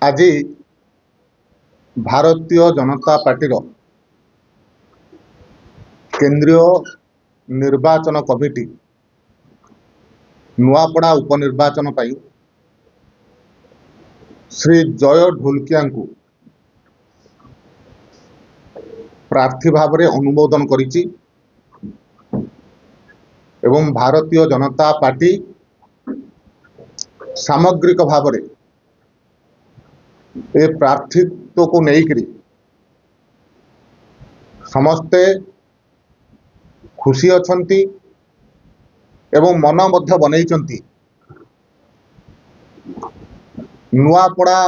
आज भारतीय जनता पार्टी केंद्रीय निर्वाचन कमिटी नुआपड़ा उपनिर्वाचन पाई श्री जय ढोलकिया को प्रार्थी भाव में अनुमोदन करिछि एवं भारतीय जनता पार्टी सामग्रिक भाव में ए प्रार्थित्व को लेकर समस्ते खुशी अछंती एवं मन मध्य बनैचंती। नुआपड़ा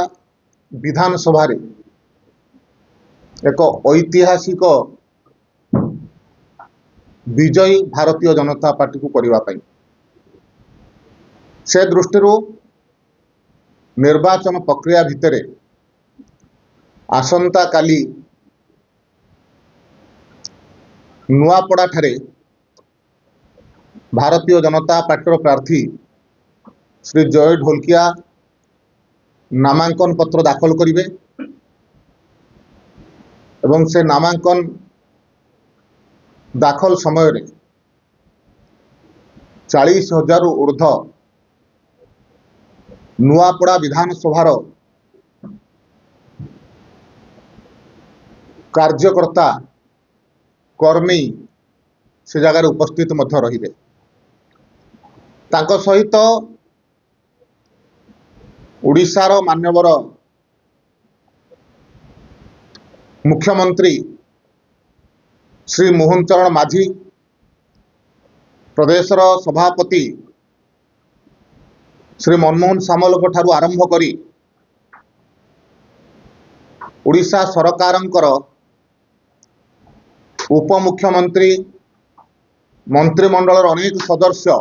विधानसभा रे एक ऐतिहासिक विजयी भारतीय जनता पार्टी को करबा पई से दृष्टि निर्वाचन प्रक्रिया भितर आसंता काली नुआपड़ा ठारे भारतीय जनता पार्टी प्रार्थी श्री जय ढोलकिया नामांकन पत्र दाखल करिवे एवं से नामांकन दाखल समय रे 40,000 ऊर्ध्व नुआपड़ा विधानसभार कार्यकर्ता कर्मी से जगार उपस्थित मध्य रहिबे। तांको सहित ओडिशार मान्यवर मुख्यमंत्री श्री मोहन चरण माझी, प्रदेशर सभापति श्री मनमोहन सामल ठारू आरंभ करी ओडिशा सरकारंकर उपमुख्यमंत्री मंत्रिमंडल अनेक सदस्य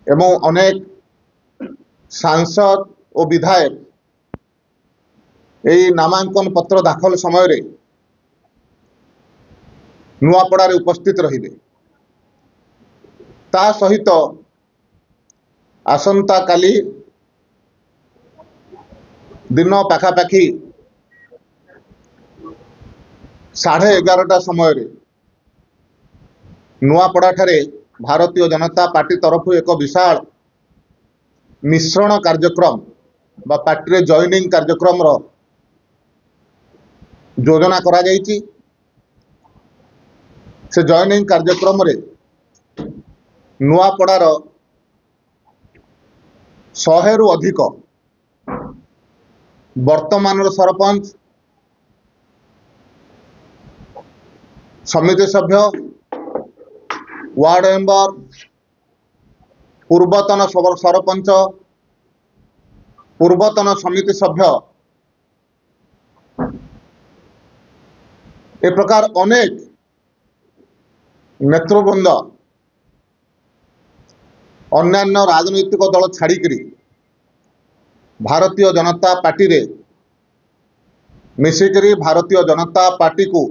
एवं अनेक सांसद और विधायक यही नामांकन पत्र दाखल समय रे नुआपड़ा रे उपस्थित रहिबे। ता सहित आसंता काली दिन पाखापाखि 11:30 समय रे नुआपड़ा ठारे भारतीय जनता पार्टी तरफ एक विशाल मिश्रण कार्यक्रम बा पार्टी रे जॉइनिंग कार्यक्रम रो योजना करा जायछि। से जॉइनिंग कार्यक्रम रे नुआपड़ार 100 रु अधिक वर्तमान सरपंच समिति सभ्य वार्ड मेंबर पूर्वतन सरपंच पूर्वतन समिति सभ्य ए प्रकार अनेक नेतृवृंद अन्यान्य राजनैतिक दल छाड़िकी भारतीय जनता पार्टी रे मिसिकरी भारतीय जनता पार्टी को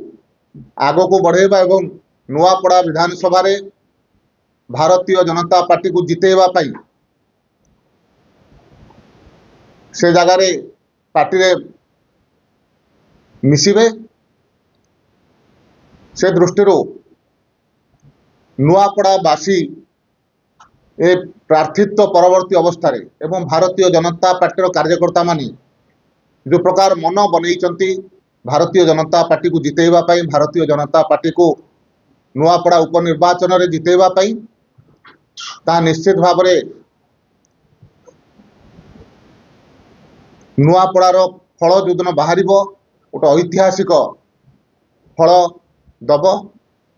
आगो को बढ़ेबा एवं नुआपड़ा विधानसभा रे भारतीय जनता पार्टी को जितेबा पाई से जगह रे पार्टी रे मिसिबे। से दृष्टि नुआपड़ा बासी ए प्रार्थित्व परवर्ती अवस्था रे एवं भारतीय जनता पार्टी कार्यकर्ता मानी जो प्रकार मन बनई भारतीय जनता पार्टी को जितेबा पाई भारतीय जनता पार्टी को नुआपड़ा उपनिर्वाचन रे जितेबा पाई ता निश्चित भाव में नुआपड़ार फल जो दिन बाहर गोटे ऐतिहासिक फल दब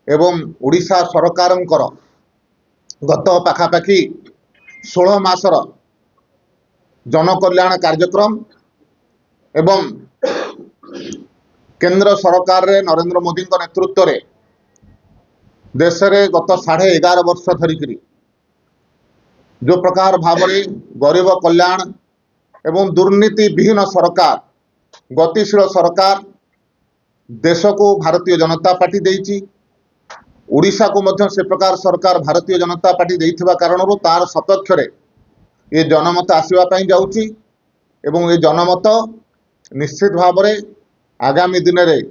एवं ओडिशा सरकारंकर गत पाखापाखि 16 मासर जनकल्याण कार्यक्रम एवं केंद्र सरकार रे नरेंद्र मोदी नेतृत्व रे देश रे गत 11.5 वर्ष धरिकी जो प्रकार भाव में गरीब कल्याण एवं दुर्नीति विहीन सरकार गतिशील सरकार देश को भारतीय जनता पार्टी देइछि। ओडिशा को मध्य से प्रकार सरकार भारतीय जनता पार्टी देइथिबा कारणरो तार सपक्ष रे ये जनमत आसीबा पई जाउछि एवं ये जनमत निश्चित भाव में आगामी दिन में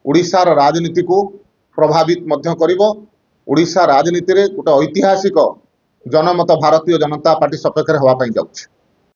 ओडिशार राजनीति को प्रभावित मध्य करिवो। ओडिशा राजनीति रे गोटे ऐतिहासिक जनमत भारतीय जनता पार्टी सपक्ष होगा जाउछि।